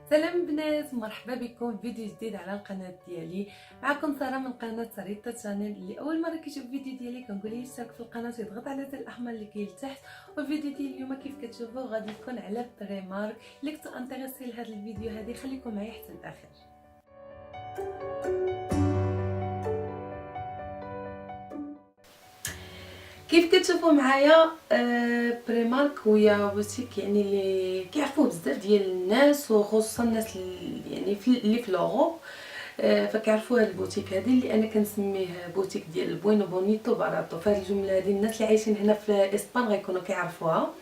سلام بنات، مرحبا بكم في فيديو جديد على القناه ديالي. معكم ساره من قناه ساريتا شانيل. اللي اول مره كيشوف الفيديو ديالي كنقول ليه يشترك في القناه ويضغط على زر الاحمر اللي كاين لتحت. والفيديو ديال اليوم كيف كتشوفوا غادي يكون على بريمارك. اللي كنتو انتريسي لهذا الفيديو هذه خليكم معايا حتى الاخر. كيف كتشوفوا معايا بريمارك هي بوتيك يعني اللي كيعرفوه بزاف ديال الناس، وخصوصا الناس اللي في لوروب. فكيعرفوا هاد البوتيك هذه اللي انا كنسميه بوتيك ديال بوينو بونيتو باراتو. فهاد الجمله هذه الناس اللي عايشين هنا في اسبان غيكونوا كيعرفوها،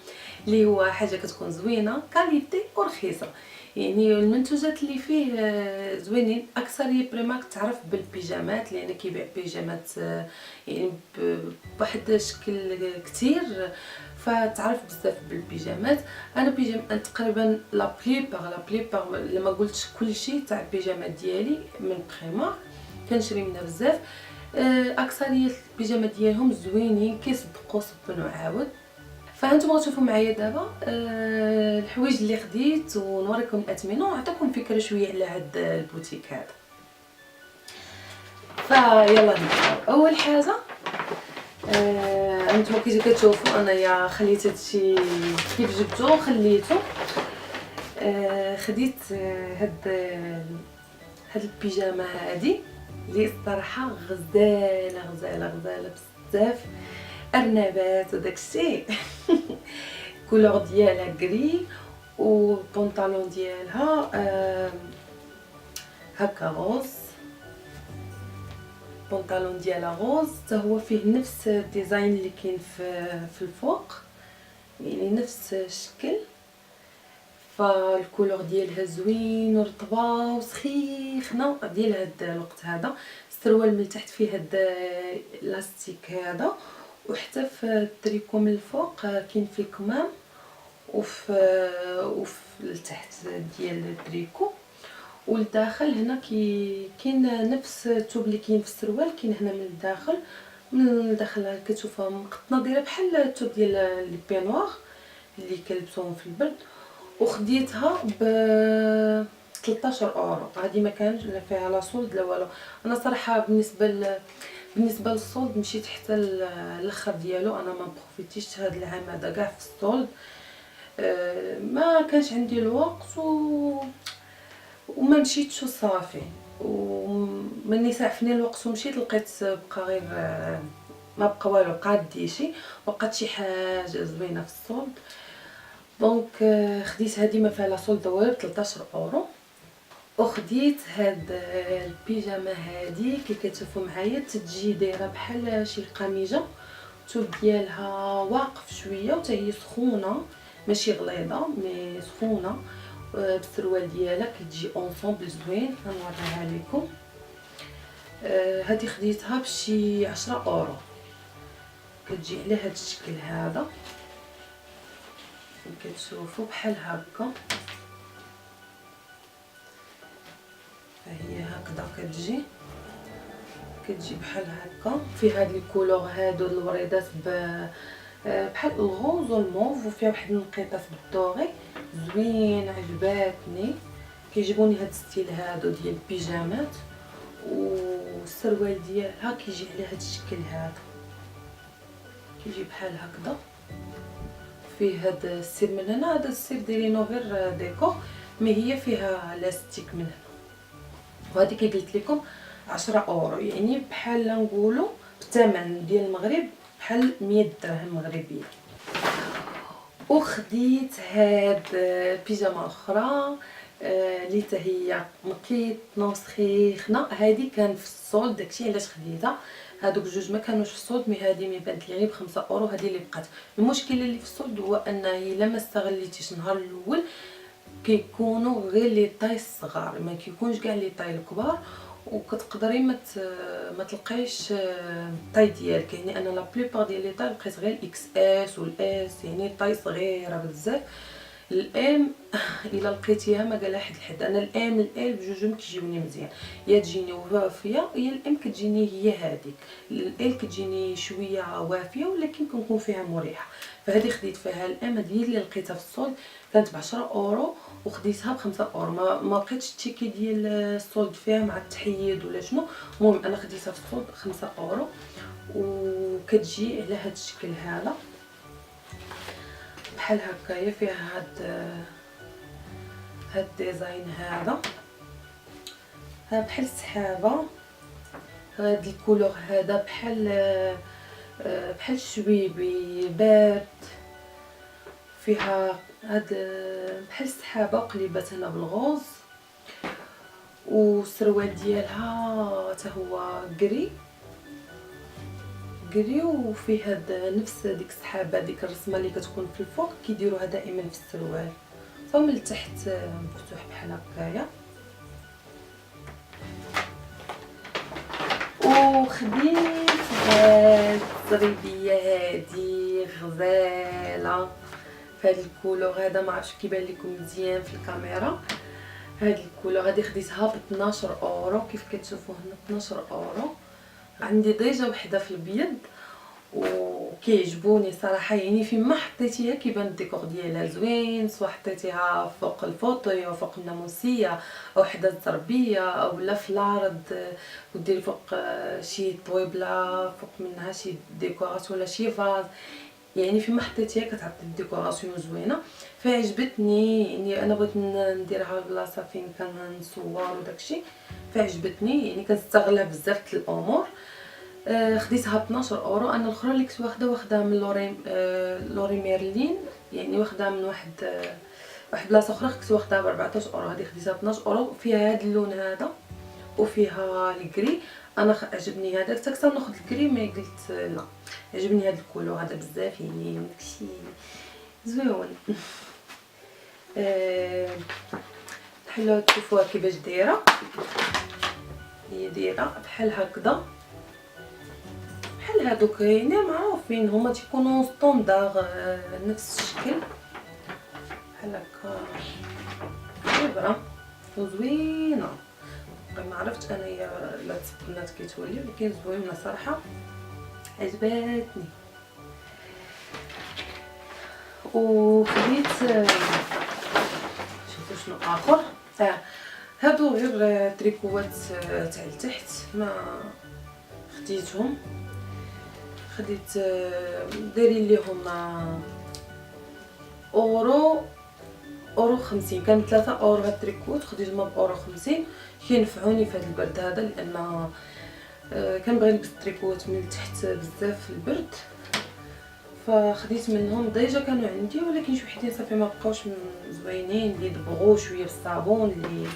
اللي هو حاجه كتكون زوينه كاليتي ورخيصه. يعني المنتوجات اللي فيه زوينين. اكثريه بريمارك تعرف بالبيجامات لان كيبيع بيجامات يعني بواحد الشكل كتير، فتعرف بزاف بالبيجامات. انا تقريبا لا بليبار لما قلتش كلشي تاع البيجامات ديالي من بريمارك كنشري منها بزاف. اكثريه البيجامات ديالهم زوينين كيصدقوا صبن وعاود. فهانتوما غتشوفوا معايا دابا الحوايج اللي خديت ونوريكم الاثمنه ونعطيكم فكره شويه على هاد البوتيك هذا. فيلا نبداو. اول حاجه انتما كي كتشوفوا انايا خليت هادشي كيف جبتو خليته. خديت هاد البيجامه هادي اللي الصراحه غزاله بزاف، ارنبات وداكشي. كولور ديالها غري والبونطالون ديالها هكا روز. البونطالون ديالها روز حتى هو فيه نفس الديزاين اللي كاين في الفوق، يعني نفس الشكل. فالكولور ديالها زوين ورطبه وسخيخنه ديال هاد الوقت هذا. السروال من تحت فيه هاد لاستيك هذا، وحتى في التريكو من الفوق كاين فيه كمام، وفي التحت ديال التريكو. والداخل هنا كاين نفس الثوب اللي كاين في السروال كاين هنا من الداخل. من الداخل كتشوفها مقطنه دايره بحال الثوب ديال لي بينوار اللي كنلبسوهم في البرد. وخديتها ب 13 اورو. هذه ما كانش لا فيها لا سولد لا والو. انا صراحه بالنسبه للسولد مشيت حتى الاخر ديالو. انا ما بروفيتيش هذا العام هذا كاع في السولد. ما كانش عندي الوقت وما مشيتش صافي. ومني سعفني الوقت ومشيت لقيت بقى غير ما بقى والو، بقى ديشي. وقعت شي حاجه زوينه في السولد. دونك خديت هذه ما فيها لا سولد والو ب 13 اورو. وخديت هاد البيجامه هذه كي كتشوفوا معايا تتجي دايره بحال شي قميجه. الثوب ديالها واقف شويه وتا هي سخونه ماشي غليظه مي سخونه. بالسروال ديالها كتجي اونصومبل زوين. غنوريها لكم. هذه خديتها بشي 10 اورو. كتجي على هذا الشكل هذا كتشوفوا بحال هكا. فهي هكذا كتجي بحال هكا في هاد لي كولور هادو الوريدات بحال الغوز والموف، وفيها واحد النقيطات بالدوغي زوين عجباتني. كيجبوني هاد الستيل هادو ديال البيجامات. والسروال ديالها كيجي على هاد الشكل هذا، كيجي بحال هكذا. فيه هاد السير من هنا، هذا السير دايرينو غير ديكور مي هي فيها لاستيك من هنا. وهذه كي قلت لكم 10 اورو، يعني بحال نقولوا بالثمن ديال المغرب بحال 100 درهم مغربيه. وخديت هاد بيجامه اخرى اللي حتى هي مقيطنه سخيخنه. هذه كان في السولد داكشي علاش خديتها. هادوك جوج ما كانوش في السولد مي هذه مي بانت لي غير ب5 اورو. هذه اللي بقات. المشكل اللي في السولد هو انه الا ما استغليتيش النهار الاول كيكونوا غير لي طاي الصغار، ما كيكونش كاع لي طاي الكبار. وكتقدري ما تلقايش الطاي ديالك. يعني انا لا بليبار ديال لي طاي لقيت غير الاكس اس والاس، يعني طاي صغيره بزاف الام الا لقيتيها ما قالها حد الحد، انا الام الال بجوجهم كيجيوني مزيان، يا تجيني وافيه يا الام كتجيني هي هذيك، الال كتجيني شويه وافيه ولكن كنكون فيها مريحه. فهذه خديت فيها الام، هذه هي اللي لقيتها في السولد كانت ب 10 اورو وخديتها ب 5 اورو. ما لقيتش التيكي ديال السولد فيها مع التحييد ولا شنو. المهم انا خديتها في السولد 5 اورو وكتجي على هذا الشكل هذا بحال هكايا، فيها هاد الديزاين هذا بحال السحابه. هاد الكولور هذا بحال الشبيبي بارد، فيها هاد بحال السحابه وقليبات هنا بالغوز، والسروال ديالها حتى هو قري وفيه هاد نفس ديك السحابه ديك الرسمه اللي كتكون في الفوق كيديروها دائما في السروال، فمن التحت مفتوح بحال هكايا. وخديت هاد الزريبيه هادي غزاله فهاد الكولور هذا، ما عرفتش كيبان لكم مزيان في الكاميرا. هاد الكولور هادي خديتها ب 12 اورو كيف كتشوفوا هنا 12 اورو. عندي ديجا وحده في البيض وكيعجبوني صراحه، يعني فيما حطيتيها كيبان الديكور ديالها زوين، سواء حطيتيها فوق الفوطي او فوق الناموسيه او حدا الزربيه او لا في الارض وديري فوق شي طويبله فوق منها شي ديكوراسيون ولا شي فاز، يعني فيما حطيتيها كتعطي الديكوراسيون زوينه. فعجبتني، يعني انا بغيت نديرها البلاصه فين كنصور وداكشي، فعجبتني يعني كنستغلها بزاف د الامور. خديتها ب 12 اورو. انا الاخرى اللي كنت واخده من لوري ميرلين، يعني واخده من واحد بلاصه اخرى كنت واخدها ب 14 اورو. هذه خديتها ب 12 اورو، فيها هذا اللون هذا وفيها الكري. انا عجبني هذا، حتى كنت ناخذ الكري مي قلت لا، عجبني هذا الكولور هذا بزاف، يعني داكشي زوين. بحال تشوفوها كيفاش دايره، هي دايره بحال هكذا بحال هادوك، يعني معروفين هما تيكونوا ستوندار نفس الشكل بحال هكا، ابره وزوينه. ما عرفتش انايا لا البنات كيتولي، ولكن زوينه صراحه عجباتني. وخديت شوفوا شنو اخر، هادو غير تريكوات تاع التحت ما خديتهم. خديت دايرين ليهم اورو 50، كان 3 اورو هاد التريكوت، خديتهم باورو 50. كينفعوني في هاد البرد هذا لان كنبغي نلبس التريكوت من التحت بزاف في البرد، فخديت منهم. ديجا كانوا عندي ولكن شي وحدين صافي ما بقاوش زوينين، اللي دبغوا شويه بالصابون اللي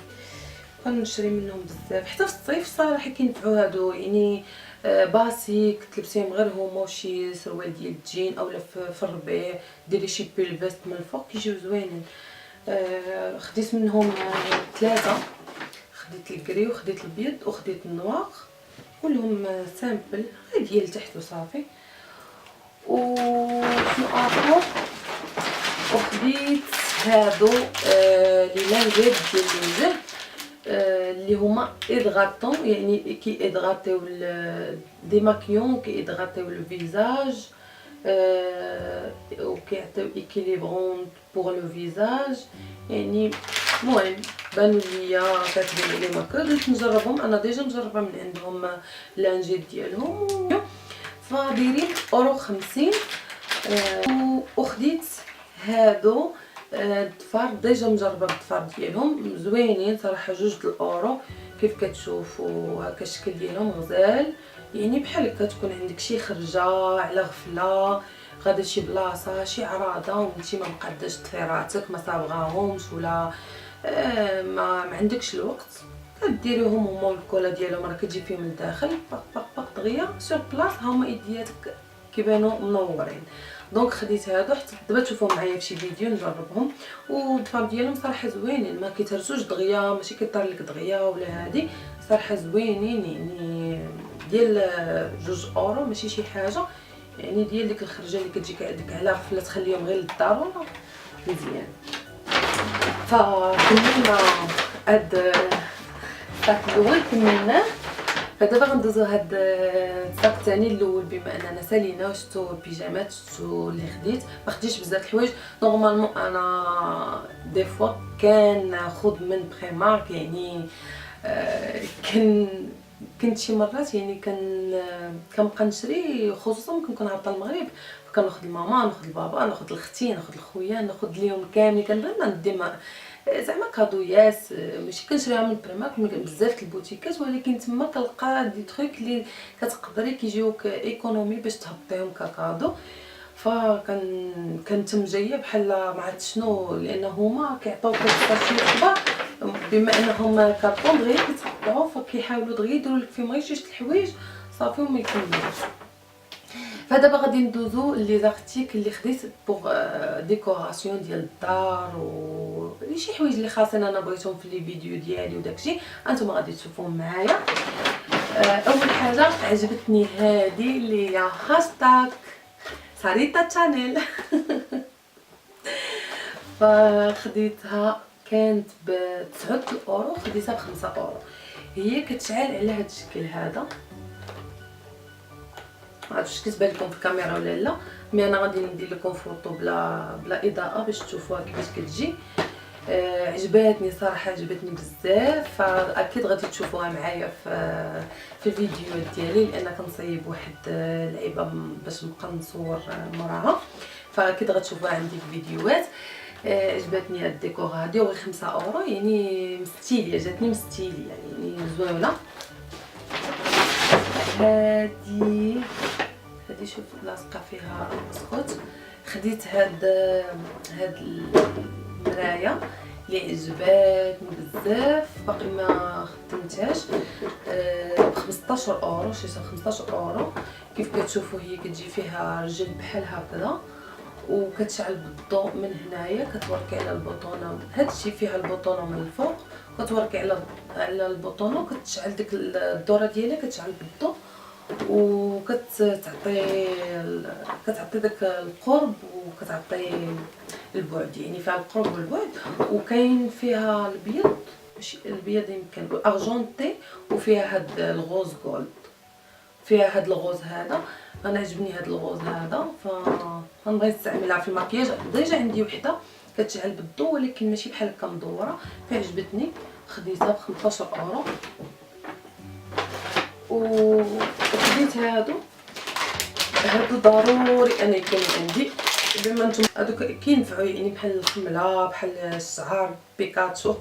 كنشري منهم بزاف. حتى في الصيف صراحه كينفعوا هادو، يعني باسيك تلبسيهم غير هما وشي سروال ديال الجين اولا في الربيع ديري شي بيل فيست من الفوق كيجيو زوينين. خديت منهم 3، خديت الكري وخديت البيض وخديت النواق، كلهم سامبل غير ديال التحت وصافي. وشنو اخر، وخديت هادو لي لانجيت ديال الوجه اللي هما ادغاتون، يعني كي ادغاتيو ديماكيون، كي ادغاتيو الفيزاج وكيعطيو ايكيليبرون بور لو فيزاج. يعني المهم بانوا ليا كاتبين لي ماركه، قلت نجربهم. انا ديجا مجربه من عندهم لانجيت ديالهم، فدايرين اورو 50. وخديت هادو الضفار، ديجا مجربه بالضفار ديالهم زوينين صراحه، 2 الاورو. كيف كتشوفوا هكا الشكل ديالهم غزال، يعني بحال هكا تكون عندك شي خرجه على غفله، غادا شي بلاصه شي عراضه وانتي ما مقاداش طفيراتك ما صابغاهمش ولا ما عندكش الوقت، كديريهم هما الكولا ديالهم راه كتجي فيهم الداخل باق باق باق دغيا سور بلاص، هما يدياتك كيبانوا منورين. دونك خديت هادو حتى دابا تشوفوا معايا في شي فيديو نجربهم. والضفار ديالهم صراحه زوينين، ما كيتهرسوش دغيا، ماشي كيطير لك دغيا ولا هادي، صراحه زوينين، يعني ديال 2 اورو ماشي شي حاجه، يعني ديال ديك الخرجه اللي كتجيك عندك على غفله تخليهم غير للدار مزيان. فكملنا هاد الصاك الاول كملناه. فدابا غندوزو هاد الصاك الثاني الاول، بما اننا سالينا وشتو البيجامات شتو اللي خديت. ما خديتش بزاف الحوايج. نورمالمون انا دي فوا كناخذ من بريمارك، يعني كنت شي مرات يعني كنبقى نشري، خصوصا ملي كنكون هابطه المغرب. فكناخذ لماما، ناخذ لبابا، ناخذ لختي، ناخذ لخويا، ناخذ ليهم كاملين. كنبغي ندي زعما كادويات، ماشي كنشريها من بريمارك من بزاف البوتيكات، ولكن تما كنلقى دي تروك اللي كتقدري كيجيوك ايكونومي باش تهبطيهم ككادو. كنتم جايه بحال ما عرفت شنو، لان هما كيعطيوك الساشي كبار، بما انهم كارطون دغيا كيتقطعوا، فكيحاولوا دغيا يديروا لك فيهم غير شي الحوايج صافي وما يكملوش. فدابا غادي ندوزو لي زارتيك اللي خديت بوغ ديكوراسيون ديال الدار و شي حوايج اللي خاصين انا بغيتهم في لي فيديو ديالي وداكشي. انتم غادي تشوفوهم معايا. اول حاجه عجبتني هذه اللي هي هاشتاغ ساريتا شانيل. فخديتها كانت ب 9 اورو، خديتها ب 5 اورو. هي كتشعل على هذا الشكل هذا، ما عرفتش كتبان لكم في الكاميرا ولا لا، مي انا غادي ندير لكم فوطو بلا اضاءه باش تشوفوها كيفاش كتجي. عجباتني صراحه، عجبتني بزاف. فاكيد غادي تشوفوها معايا في الفيديو ديالي، لان كنصايب واحد لعيبه باش نبقى نصور موراها. فاكيد غتشوفوها عندي في فيديوهات. عجبتني هاد الديكور هادي، وغير 5 اورو، يعني مستيليه، جاتني مستيليه يعني زوينه. هادي شوف لاصقه فيها بسكوت. خديت هاد المرايه اللي عجباتني بزاف، باقي ما خدمتهاش. ب 15 اورو، شريتها ب 15 اورو. كيف كتشوفوا هي كتجي فيها رجل بحال هكذا، وكتشعل بالضوء من هنايا. كتوركي على البوطونه، هادشي فيها البوطونه من الفوق، كتوركي على البوطونه وكتشعل ديك الدوره ديالها، كتشعل بالضوء وكتعطي داك القرب وكتعطي البعد، يعني فيها القرب والبعد. وكاين فيها البيض، ماشي البيض يمكن ارجونتي، وفيها هاد الغوز جولد، فيها هاد الغوز هذا. انا عجبني هاد الغوز هذا، فغنبغي نستعملها في المكياج. ديجا عندي وحده كتشعل بالضوء، ولكن ماشي بحال هكا مدوره، فعجبتني. خديتها ب 15 اورو. وخديت هادو ضروري انا يكون عندي، بما انتم هادوك كينفعوا، يعني بحال الخمله، بحال الشعر بيكاتشو،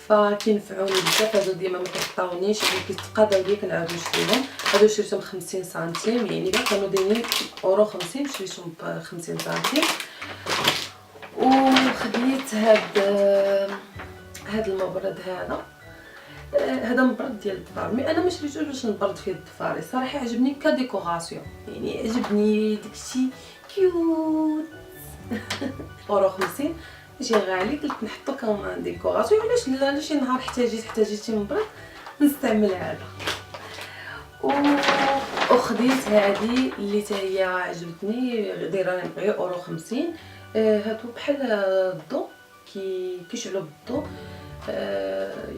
فكينفعوني بزاف. هادو ديما ما كيخطاونيش، يعني كيتقاداو ليا كنعاودو نشريهم. هادو شريتهم ب 50 سنتيم، يعني باقي كانوا دايرين اورو 50، شريتهم ب 50 سنتيم. وخديت هاد المبرد هذا مبرد ديال الضفار، مي انا ما شريتوش باش نبرد فيه الضفاري. صراحه عجبني كديكوراسيون، يعني عجبني داكشي كيوت. اورو 50 ماشي غالي، قلت نحطو كديكوراسيون، علاش لا، شي نهار احتاجيتي مبرد نستعمل هذا. وخديت هذه اللي حتى هي عجبتني، دايره غير اورو 50. هادو بحال الضو، كيشعلوا بالضوء،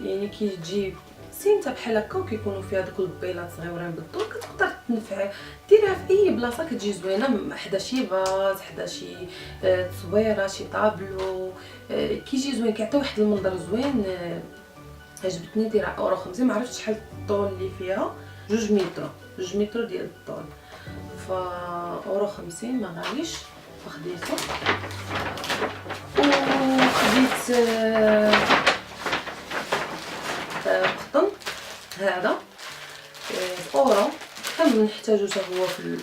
يعني كيجي سينتا بحال هكا، وكيكونوا فيها دوك البيلات صغيورين بالضوء. كتقدر تنفع ديرها في اي بلاصه، كتجي زوينه حدا شي باز، حدا شي تصويره، شي طابلو. كيجي زوين، كيعطي واحد المنظر زوين. عجبتني. دايره اورو 50. ما عرفتش شحال الطول اللي فيها، 2 متر ديال الطول. ف اورو 50 ما غاليش، فخديته. وخديت قطن هذا اورو، كنحتاجو حتى هو في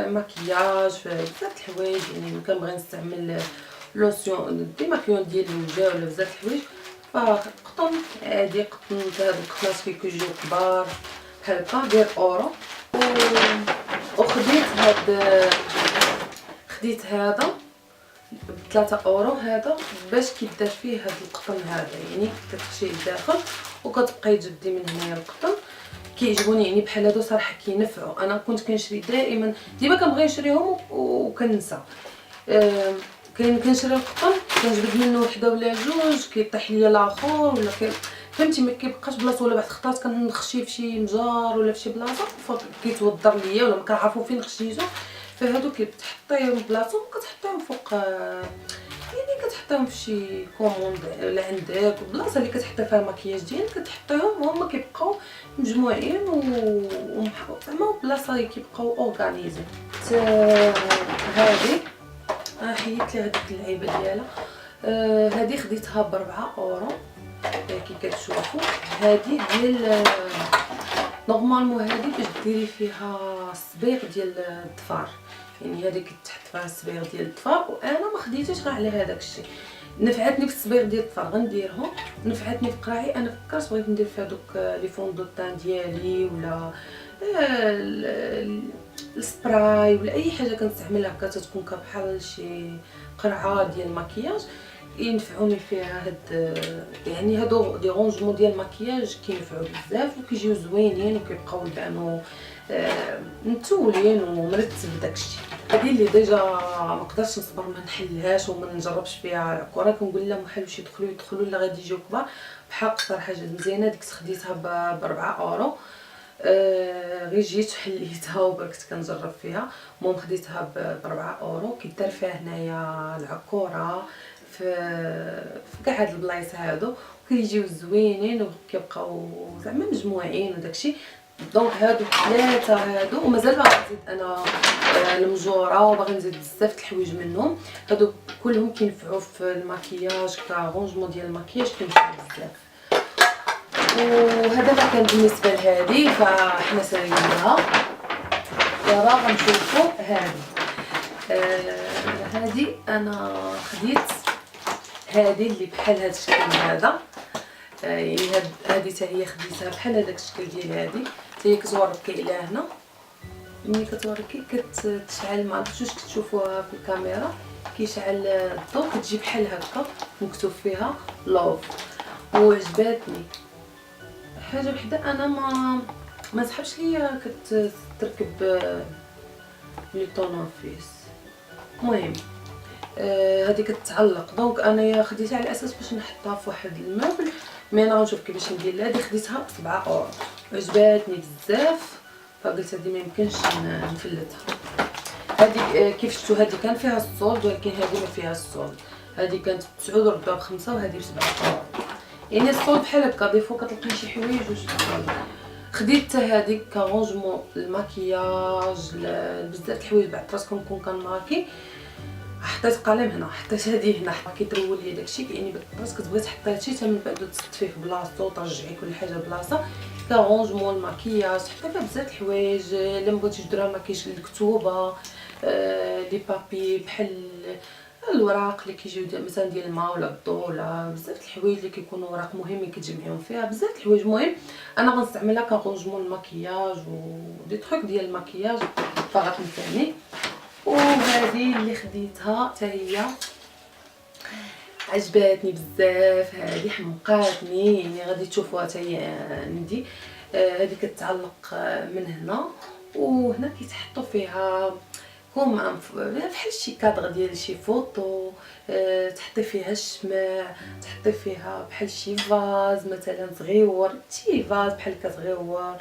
مكياج، في بزاف الحوايج. يعني كنبغي نستعمل لوسيون ديماكيون ديال الوجه ولا بزاف الحوايج، فقطن عادي. قطن هاد القطنات كيجيو كبار بحال هكا، ديال اورو. وخديت خديت هذا ب 3 اورو. هذا باش كيدار فيه هذا القطن هذا، يعني كتخشيه لداخل وكتبقاي تجبدي من هنايا القطن. كيعجبوني يعني بحال هادو صراحه، كينفعوا. انا كنت كنشري دائما، ديما كنبغي نشريهم وكننسى. كنشري القطن كنجبد منه وحده ولا جوج كيطيح ليا الاخر ولا فهمتي ما كيبقاش بلاصه، ولا بعض الخطرات كنخشيه فشي مجار ولا فشي بلاصه فكيتوضر ليا ولا ما كنعرفو فين خشيتو، فهادو كتحطيهم بلاصتهم وكتحطيهم فوق يعني كتحطيهم فشي كوموند ولا عندك بلاصه اللي كتحطي فيها المكياج ديالك كتحطيهم وهما كيبقاو مجموعين زعما بلاصه كيبقاو اورغانيزي. هذه حيدت لي هذيك اللعيبه ديالها. هذه خديتها ب4 اورو كي كتشوفوا. هذه ديال نورمالمون هذه باش ديري فيها الصبيغ ديال الظفار، يعني هذه كتحط فيها الصبيغ ديال الظفار، وانا ما خديتهاش غير على هذاك الشيء. نفعتني في الصبيغ ديال الظفار غنديرهم، نفعتني في قراعي انا فكرت بغيت ندير في هذوك لي فوندو طان ديالي ولا السبراي ولا اي حاجه كنستعملها هكا تكون بحال شي قرعه ديال المكياج ينفعوني فيها. هاد يعني هادو دي رونجمون ديال المكياج كينفعوا بزاف وكيجيو زوينين وكيبقاو يبانوا متولين ومرتب داكشي. هذه اللي ديجا ما قدرتش نصبر ما نحلهاش وما نجربش فيها كره، كنقول لهم حلوش يدخلوا لا غادي يجيو كبار. بحق صراحه مزيانه. ديك خديتها ب4 اورو. غير جيت حليتها وبركت كنجرب فيها. المهم خديتها ب4 اورو. كيدار فيها هنايا العكوره في كاع هاد البلايص هادو كيجيو زوينين وكيبقاو زعما مجموعين وداكشي. دونك هادو 3 هادو ومازال باغي نزيد انا المجوره وباغي نزيد بزاف د الحوايج منهم. هادو كلهم كينفعوا في المكياج كرونجمون ديال المكياج كينفعوا بزاف. وهذا ما كان بالنسبه لهذه فاحنا ساليناها. دابا غنشوفوا هذه انا خديت هذه اللي بحال هذا الشكل هذا، يعني هذه حتى هي خديتها بحال هذاك الشكل ديال هذه حتى هي كتوركي الى هنا. ملي كتوركي كتشعل، ما عرفتش واش كتشوفوها في الكاميرا، كيشعل الضوء كتجي بحال هكا مكتوب فيها لوف. وعجباتني حاجه وحده انا ما سحبش ليا كتركب لي طونوفيس. المهم هذه كتعلق، دونك انايا خديتها على اساس باش نحطها في واحد الموبل. مي انا غنشوف كيفاش ندير لها. هذه خديتها ب7 اورو عجباتني بزاف فقلت هذه ما يمكنش نفلتها. هذه كيف شفتوا هذه كان فيها الصولد ولكن هذه ما فيها الصولد. هذه كانت ب9 وردوها ب5 وهذه ب7 اورو. يعني الصولد بحال هكا ديفو كتلقاي شي حوايج واش خديت هذه كرونجمون الماكياج بزاف د الحوايج. بعد راسكم كون كنماكي حطيت قلم هنا، حطيت هذه هنا، كيترول لي داكشي يعني باش كتبغي تحطي هادشي حتى من بعد تسد فيه بلاصتو وترجعي كل حاجه بلاصه. كرونجمون الماكياج حطي فيها بزاف د الحوايج. الا بغيتي تديرها الماكياج الكتوبه لي بابي بحال الوراق اللي كيجيو مثلا ديال الماء ولا الضو ولا بزاف د الحوايج اللي كيكونوا وراق مهمين كتجمعيهم فيها بزاف د الحوايج. المهم انا غنستعملها كرونجمون الماكياج ودي تروك ديال الماكياج فغتنفعني. وهذه اللي خديتها حتى هي عجباتني بزاف. هذه حمقاتني يعني غادي تشوفوها حتى هي عندي. هذه كتعلق من هنا وهنا كيتحطوا فيها كوم بحال شي كادغ ديال شي فوطو. تحطي فيها الشمع، تحطي فيها بحال شي فاز مثلا صغيور، شي فاز بحال كصغيور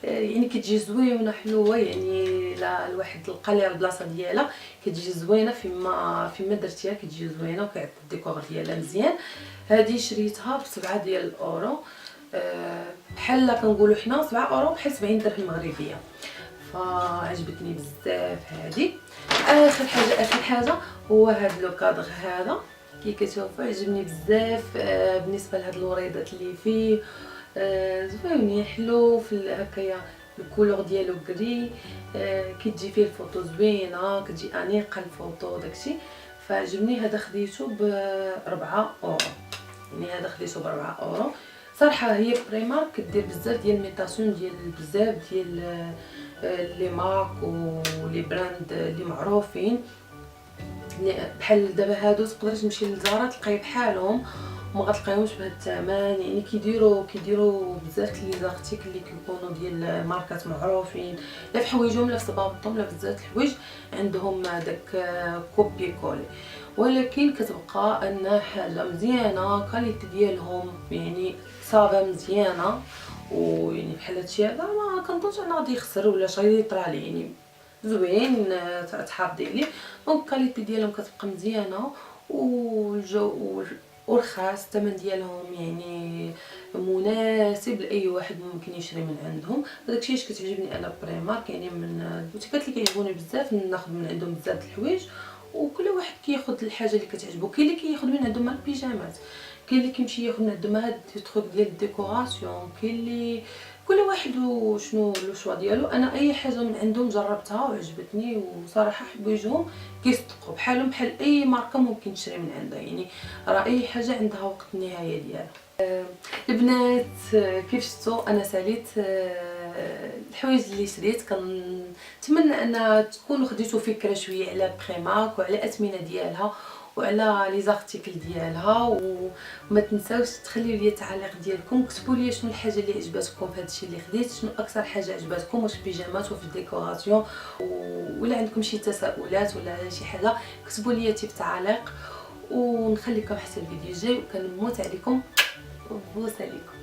يعني كتجي زوينه حلوه. يعني لا الواحد لقى ليها البلاصه ديالها كتجي زوينه فيما درتيها كتجي زوينه وكيعطي الديكور ديالها مزيان. هذه شريتها ب7 ديال الاورو بحال كنقولوا حنا 7 اورو بحال 70 درهم مغربيه. فعجبتني بزاف هذه. اخر حاجه هو هذا لو كادغ هذا كي كتشوفوا عجبني بزاف. بالنسبه لهاد الوريضات اللي فيه زوينين حلو في هكايا الكولور ديالو كري. كتجي فيه الفوطو زوينه كتجي انيقه الفوطو داكشي فعجبني. هذا خديته ب4 اورو، يعني هذا خديته ب4 اورو. صراحه هي بريمارك كدير بزاف ديال الميطاسيون ديال بزاف ديال لي مارك ولي براند اللي معروفين بحال دابا هادو تقدري تمشي لزارا تلقاي بحالهم. وما غتلقايهمش بهذا الثمن. يعني كيديروا بزاف لي زارتيكل اللي كيكونوا ديال ماركات معروفين، لا في حوايجهم لا في صبابطهم لا بزاف الحوايج عندهم داك كوبي كولي. ولكن كتبقى ان حاجه مزيانه، كاليتي ديالهم يعني صافا مزيانه، ويعني بحال هادشي هذا ما كنظنش انا غادي يخسر ولا شي غادي يطرى عليه. يعني زوين تحافظي عليه. دونك الكاليتي ديالهم كتبقى مزيانه، والجو ورخاص، الثمن ديالهم يعني مناسب لاي واحد ممكن يشري من عندهم. داكشي علاش كتعجبني انا بريمارك، يعني من البوتيكات اللي كيعجبوني بزاف ناخذ من عندهم بزاف د الحوايج. وكل واحد كياخذ الحاجه اللي كتعجبو. كاين اللي كياخذ من عندهم البيجامات، كاين اللي كيمشي ياخذ من عندهم هاد التروك ديال الديكوراسيون، كاين اللي كل واحد وشنو لو شوا ديالو. انا اي حاجه من عندهم جربتها وعجبتني، وصراحه حوايجهم كيصدقوا بحالهم بحال اي ماركه ممكن تشري من عندها. يعني راه اي حاجه عندها وقت النهايه ديالها. البنات كيف شفتوا انا ساليت الحوايج اللي شريت. كنتمنى ان تكونوا خديتوا فكره شويه على بريمارك وعلى الاثمنه ديالها وعلى لي زارتيكل ديالها. وما تنساوش تخليو لي التعاليق ديالكم، كتبوا لي شنو الحاجه اللي عجبتكم في هادشي اللي خديت، شنو اكثر حاجه عجبتكم، واش في البيجامات وفي الديكوراسيون، ولا عندكم شي تساؤلات ولا شي حاجه كتبوا لي في التعاليق. ونخليكم حتى الفيديو الجاي، وكنموت عليكم. بوس عليكم.